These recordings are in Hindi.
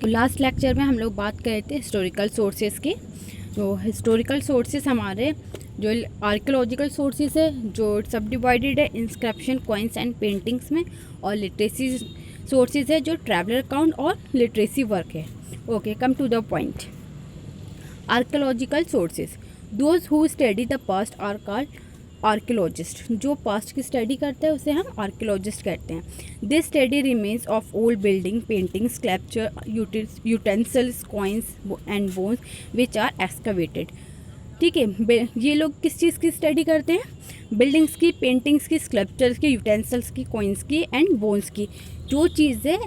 तो लास्ट लेक्चर में हम लोग बात कर रहे थे हिस्टोरिकल सोर्सेज की। तो हिस्टोरिकल सोर्सेज हमारे जो आर्कियोलॉजिकल सोर्सेज है जो सब डिवाइडेड है इंस्क्रिप्शन, कॉइन्स एंड पेंटिंग्स में, और लिटरेसी सोर्सेज है जो ट्रैवलर अकाउंट और लिटरेसी वर्क है। Okay, come to the point. Archaeological sources, those who study the past are called archaeologist. जो पास्ट की स्टडी करते हैं उसे हम आर्कियोलॉजिस्ट कहते हैं। This study remains of old building, painting, sculpture, utensils, coins and bones which are excavated. ठीक है, ये लोग किस चीज़ की स्टडी करते हैं? बिल्डिंग्स की, पेंटिंग्स की, स्कल्पचर्स की, यूटेंसिल्स की, कॉइन्स की एंड बोन्स की। जो चीज़ें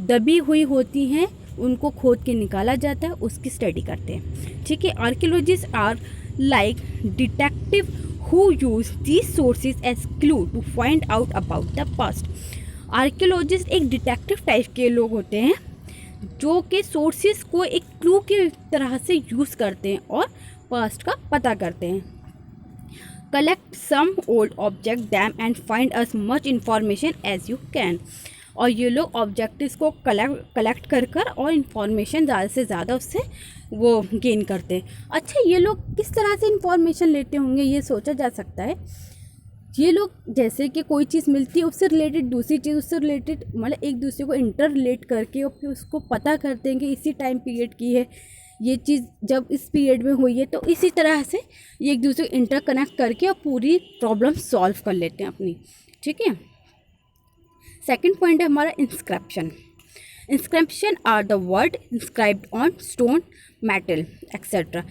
दबी हुई होती हैं उनको खोद के निकाला जाता है, उसकी स्टडी करते हैं। ठीक है, archaeologist are like detective who use these sources as clue to find out about the past। Archaeologist एक डिटेक्टिव टाइप के लोग होते हैं जो कि सोर्सेज को एक क्लू की तरह से यूज़ करते हैं और पास्ट का पता करते हैं। Collect some old object them and find as much information as you can. और ये लोग ऑब्जेक्टिव्स को कलेक्ट कर और इन्फॉर्मेशन ज़्यादा से ज़्यादा उससे वो गेन करते हैं। अच्छा, ये लोग किस तरह से इन्फॉर्मेशन लेते होंगे ये सोचा जा सकता है। ये लोग जैसे कि कोई चीज़ मिलती है उससे रिलेटेड दूसरी चीज़, उससे रिलेटेड मतलब एक दूसरे को इंटर रिलेट करके और फिर उसको पता करते हैं कि इसी टाइम पीरियड की है ये चीज़, जब इस पीरियड में हुई है, तो इसी तरह से ये एक दूसरे को इंटरकनेक्ट करके और पूरी प्रॉब्लम सॉल्व कर लेते हैं अपनी। ठीक है, सेकेंड पॉइंट है हमारा inscription. Inscription are the word inscribed on stone, metal etcetera.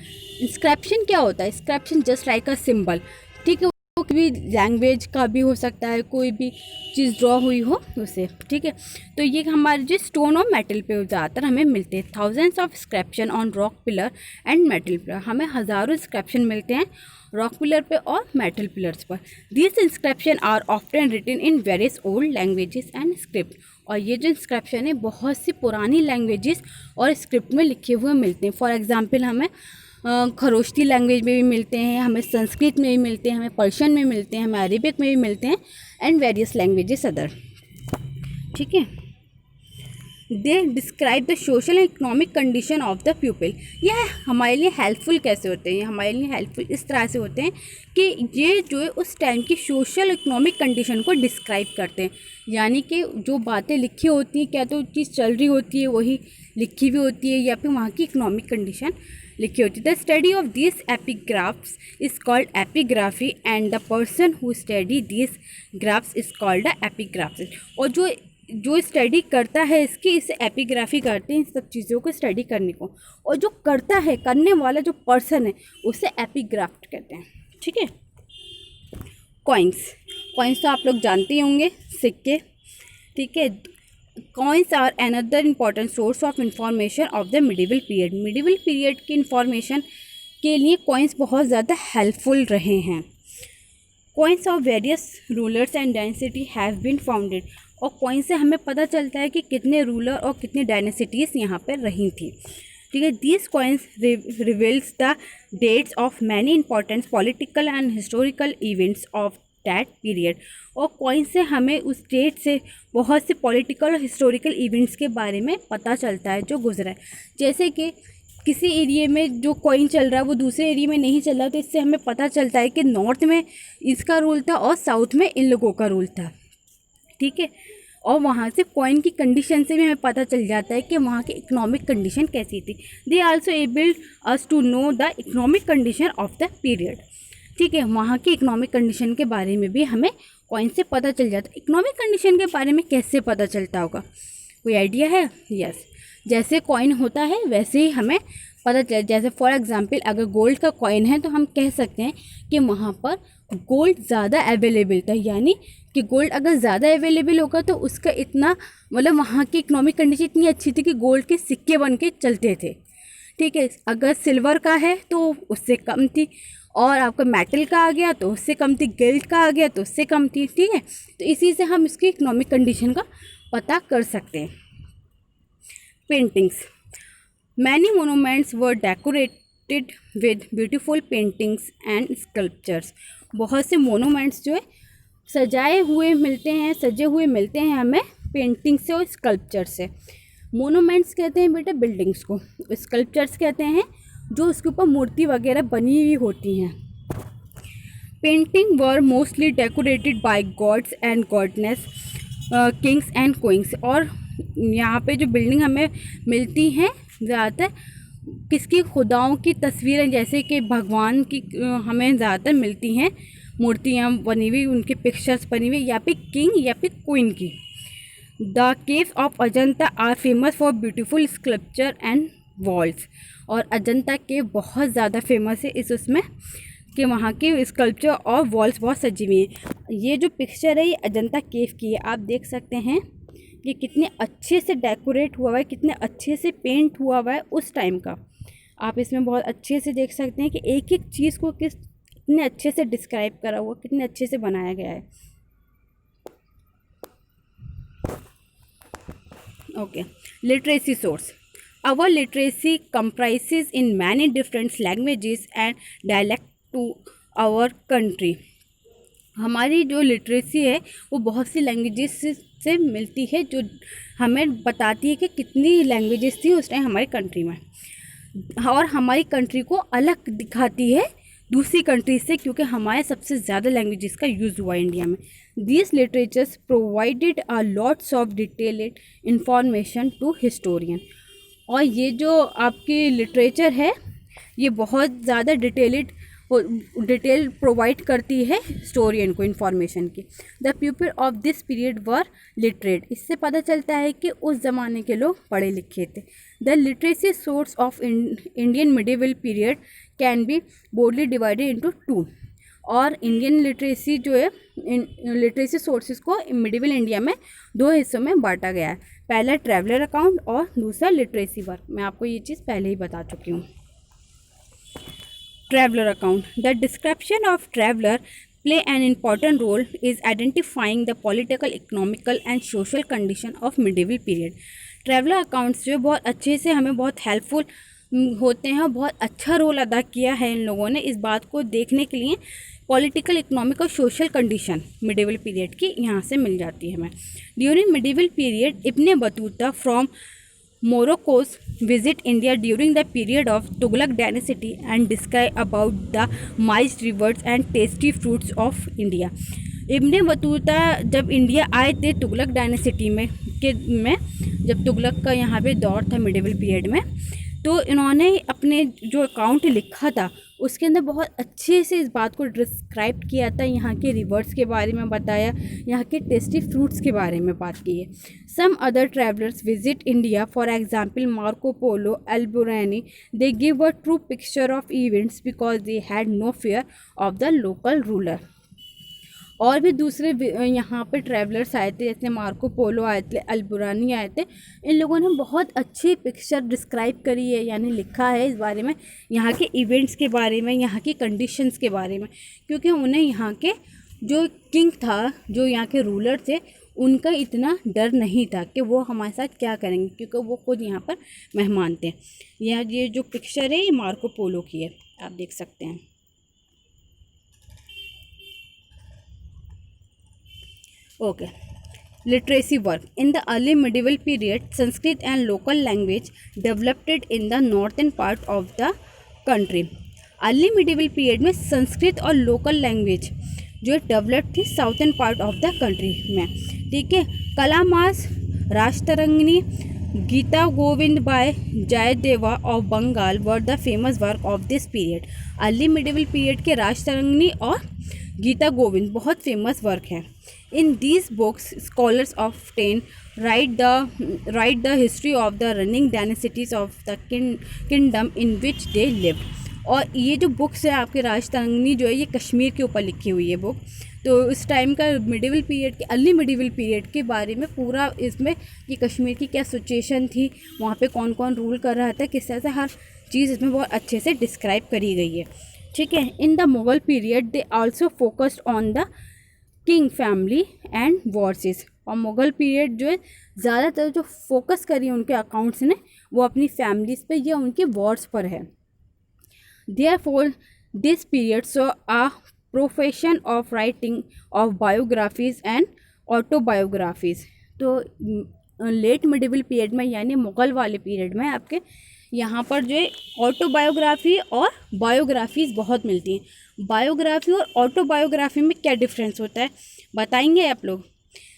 Inscription क्या होता है? Inscription just like a symbol. ठीक है, वो कोई भी लैंग्वेज का भी हो सकता है, कोई भी चीज़ ड्रॉ हुई हो उसे। ठीक है, तो ये हमारे जो स्टोन और मेटल पे ज़्यादातर हमें मिलते हैं। Thousands of inscription on rock pillar and metal pillar. हमें हज़ारों इंस्क्रिप्शन मिलते हैं रॉक पिलर पे और मेटल पिलर्स पर। This inscription are often written in various old languages and script. और ये जो इंस्क्रिप्शन है बहुत सी पुरानी लैंग्वेजेस और स्क्रिप्ट में लिखे हुए मिलते हैं। फॉर एग्जांपल हमें खरोष्टी लैंग्वेज में भी मिलते हैं, हमें संस्कृत में भी मिलते हैं, हमें पर्शियन में मिलते हैं, हमें अरेबिक में भी मिलते हैं एंड वेरियस लैंग्वेजेस अदर। ठीक है, they describe the social and economic condition of the people. यह हमारे लिए हेल्पफुल कैसे होते हैं? हमारे लिए हेल्पफुल इस तरह से होते हैं कि ये जो है उस टाइम की सोशल इकोनॉमिक कंडीशन को डिस्क्राइब करते हैं। यानी कि जो बातें लिखी होती हैं, क्या तो चीज़ चल रही होती है वही लिखी हुई होती है, या फिर वहाँ की इकोनॉमिक कंडीशन लिखी होती है। The study of this epigraphs is called epigraphy and the person who study this graphs is called the epigraphist. और जो स्टडी करता है इसकी, इसे एपिग्राफी करते हैं इन सब चीज़ों को स्टडी करने को। और जो करता है, करने वाला जो पर्सन है उसे एपिग्राफ्ट कहते हैं। ठीक है, कॉइन्स तो आप लोग जानते ही होंगे, सिक्के। ठीक है, coins are another important source of information of the medieval period. Medieval period की इंफॉर्मेशन के लिए कॉइन्स बहुत ज़्यादा हेल्पफुल रहे हैं। Coins of various rulers and dynasty have been founded. और कॉइन से हमें पता चलता है कि कितने रूलर और कितनी डायनेसिटीज़ यहाँ पर रही थी। ठीक है, these coins reveals the dates of many important political and historical events of that period. और कॉइन से हमें उस डेट से बहुत से पॉलिटिकल और हिस्टोरिकल इवेंट्स के बारे में पता चलता है जो गुजरा है। जैसे कि किसी एरिया में जो कॉइन चल रहा है वो दूसरे एरिया में नहीं चल रहा, तो इससे हमें पता चलता है कि नॉर्थ में इसका रूल था और साउथ में इन लोगों का रूल था। ठीक है, और वहाँ से कॉइन की कंडीशन से भी हमें पता चल जाता है कि वहाँ की इकोनॉमिक कंडीशन कैसी थी। They also able us to know the economic condition of the period. ठीक है, वहाँ की इकोनॉमिक कंडीशन के बारे में भी हमें कॉइन से पता चल जाता है। इकोनॉमिक कंडीशन के बारे में कैसे पता चलता होगा, कोई आइडिया है? यस, जैसे कॉइन होता है वैसे ही हमें पता चल। जैसे फॉर एग्जांपल अगर गोल्ड का कॉइन है तो हम कह सकते हैं कि वहाँ पर गोल्ड ज़्यादा अवेलेबल था। यानी कि गोल्ड अगर ज़्यादा अवेलेबल होगा तो उसका इतना मतलब वहाँ की इकोनॉमिक कंडीशन इतनी अच्छी थी कि गोल्ड के सिक्के बन के चलते थे। ठीक है, अगर सिल्वर का है तो उससे कम थी, और आपका मेटल का आ गया तो उससे कम थी, गिल्ड का आ गया तो उससे कम थी। ठीक है, तो इसी से हम इसकी इकोनॉमिक कंडीशन का पता कर सकते हैं। Paintings, many monuments were decorated with beautiful paintings and sculptures. बहुत से मोनूमेंट्स जो है सजाए हुए मिलते हैं, सजे हुए मिलते हैं हमें पेंटिंग से और स्कल्पचर से। मोनूमेंट्स कहते हैं बेटा बिल्डिंग्स को, स्कल्पचर्स कहते हैं जो उसके ऊपर मूर्ति वगैरह बनी हुई होती हैं। Painting were mostly decorated by gods and goodness, Kings and queen's. और यहाँ पे जो बिल्डिंग हमें मिलती हैं ज़्यादातर किसकी, खुदाओं की तस्वीरें, जैसे कि भगवान की हमें ज़्यादातर मिलती हैं मूर्तियाँ बनी हुई, उनके पिक्चर्स बनी हुई, या फिर किंग या फिर क्वीन की। The caves of Ajanta are famous for beautiful sculpture and walls. और अजंता केव बहुत ज़्यादा फेमस है इस उसमें कि वहाँ की स्कल्पचर और वॉल्स बहुत सजी हुई है। ये जो पिक्चर है ये अजंता केव की है, आप देख सकते हैं ये कितने अच्छे से डेकोरेट हुआ हुआ है, कितने अच्छे से पेंट हुआ हुआ है उस टाइम का। आप इसमें बहुत अच्छे से देख सकते हैं कि एक एक चीज़ को कितने अच्छे से डिस्क्राइब करा हुआ, कितने अच्छे से बनाया गया है। Okay, literacy source. Our literacy comprises in many different languages and dialect to our country। हमारी जो लिटरेसी है वो बहुत सी लैंग्वेजेस से मिलती है, जो हमें बताती है कि कितनी लैंग्वेजेस थी उस टाइम हमारी कंट्री में, और हमारी कंट्री को अलग दिखाती है दूसरी कंट्री से, क्योंकि हमारे सबसे ज़्यादा लैंग्वेजेस का यूज़ हुआ है इंडिया में। These literatures provided a lots of detailed information to historian. और ये जो आपकी लिटरेचर है ये बहुत ज़्यादा डिटेल प्रोवाइड करती है हिस्टोरियन को इन्फॉर्मेशन की। The people of this period were literate. इससे पता चलता है कि उस ज़माने के लोग पढ़े लिखे थे। The literacy source of Indian medieval period can be broadly divided into two. और इंडियन लिटरेसी जो है, लिटरेसी सोर्सेज को मिडिवल इंडिया में दो हिस्सों में बांटा गया है। पहला ट्रैवलर अकाउंट और दूसरा लिटरेसी वर्क। मैं आपको ये चीज़ पहले ही बता चुकी हूँ। Traveller account. The description of traveller play an important role is identifying the political, economical and social condition of medieval period। Traveller accounts जो बहुत अच्छे से हमें बहुत हेल्पफुल होते हैं और बहुत अच्छा रोल अदा किया है इन लोगों ने इस बात को देखने के लिए। पॉलिटिकल, इकोनॉमिक और सोशल कंडीशन मिडिवल पीरियड की यहाँ से मिल जाती है हमें। During medieval period Ibn Battuta from Morocco's visit India during the period of Tughlaq dynasty and describe about the mild rivers and tasty fruits of India। Ibn Battuta जब इंडिया आए थे तुगलक डायनेसिटी में जब तुगलक का यहाँ पे दौर था मिडिवल पीरियड में, तो इन्होंने अपने जो अकाउंट लिखा था उसके अंदर बहुत अच्छे से इस बात को डिस्क्राइब किया था। यहाँ के रिवर्स के बारे में बताया, यहाँ के टेस्टी फ्रूट्स के बारे में बात की है। Some other travellers visit India, for example Marco Polo, Alberuni, they give a true picture of events because they had no fear of the local ruler. और भी दूसरे यहाँ पे ट्रैवलर्स आए थे, जैसे मार्को पोलो आए थे, अल्बुरानी आए थे। इन लोगों ने बहुत अच्छी पिक्चर डिस्क्राइब करी है, यानी लिखा है इस बारे में, यहाँ के इवेंट्स के बारे में, यहाँ की कंडीशंस के बारे में, क्योंकि उन्हें यहाँ के जो किंग था, जो यहाँ के रूलर थे, उनका इतना डर नहीं था कि वो हमारे साथ क्या करेंगे, क्योंकि वो खुद यहाँ पर मेहमान थे। ये जो पिक्चर है ये मार्को पोलो की है, आप देख सकते हैं। Okay, literacy work. In the early medieval period, Sanskrit and local language developed in the northern part of the country। Early medieval period में संस्कृत और लोकल लैंग्वेज जो डेवलप थी southern part of the country में, ठीक है। कलामास, Rajatarangini, Gita Govind by Jayadeva of Bengal were the famous work of this period. Early medieval period के राजतरंगिणी और गीता गोविंद बहुत फेमस वर्क हैं। In these books, scholars often write the history of the running dynasties of the kingdom in which they lived। और ये जो बुक्स है आपके राजतरंगिणी जो है ये कश्मीर के ऊपर लिखी हुई है बुक। तो उस टाइम का मिडिवल पीरियड के, अर्ली मिडिवल पीरियड के बारे में पूरा इसमें कि कश्मीर की क्या सिचुएशन थी, वहाँ पे कौन कौन रूल कर रहा था, किस तरह से हर चीज़ इसमें बहुत अच्छे से डिस्क्राइब करी गई है, ठीक है। In the Mughal period they also focused on the king family and wars. और मुग़ल पीरियड जो है ज़्यादातर जो फोकस करी उनके अकाउंट्स ने वो अपनी फैमिलीज़ पे या उनके वॉर्स पर है। Therefore this period saw a profession of writing of biographies and autobiographies. तो लेट मिडिवल पीरियड में यानी मुग़ल वाले पीरियड में आपके यहाँ पर जो है ऑटोबायोग्राफी और बायोग्राफीज़ बहुत मिलती हैं। बायोग्राफी और ऑटोबायोग्राफी में क्या डिफरेंस होता है बताएंगे आप लोग?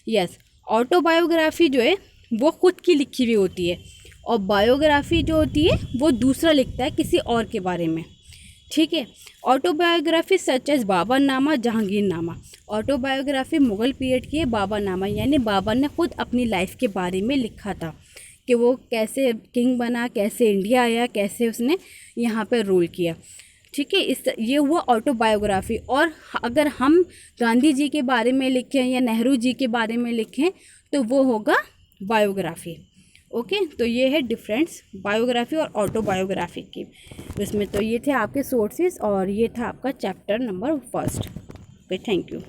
यस, ऑटोबायोग्राफी जो है वो खुद की लिखी हुई होती है और बायोग्राफी जो होती है वो दूसरा लिखता है किसी और के बारे में, ठीक है। Autobiography such as Baburnama, Jahangirnama. Autobiography Mughal period की है, बाबरनामा यानी बाबर ने खुद अपनी लाइफ के बारे में लिखा था कि वो कैसे किंग बना, कैसे इंडिया आया, कैसे उसने यहाँ पे रूल किया, ठीक है। ये हुआ ऑटोबायोग्राफी। और अगर हम गांधी जी के बारे में लिखें या नेहरू जी के बारे में लिखें तो वो होगा बायोग्राफी। ओके, तो ये है डिफरेंस बायोग्राफी और ऑटोबायोग्राफी की इसमें। तो ये थे आपके सोर्सेज और ये था आपका chapter number 1। Okay, thank you.